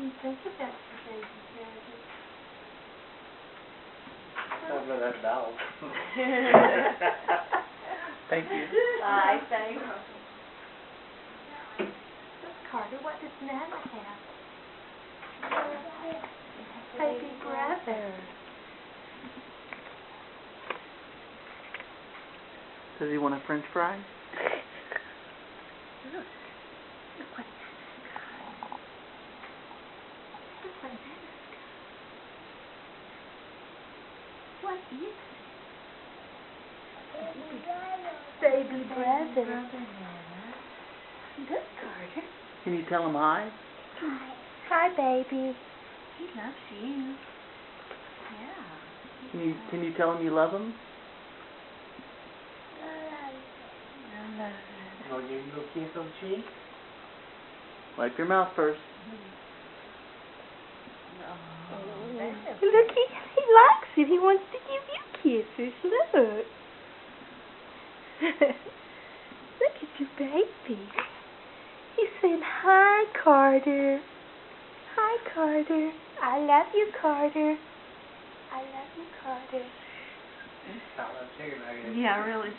didn't think of that for baby brother. Sounds like that dog. Thank you. Bye, thanks. Carter, what does Nana have? Baby brother. Does he want a French fry? Look. Look what Nana's got. Look what Nana's got. What is it? Baby brother. Nana. Look, Carter. Can you tell him hi? Hi, baby. He loves you. Yeah. Can you tell him you love him? Oh, you go kiss on cheek? Wipe your mouth first. Look, he likes it. He wants to give you kisses. Look. Look at your baby. He's saying, hi, Carter. Hi, Carter. I love you, Carter. I love you, Carter. I love chicken nuggets. Yeah, really.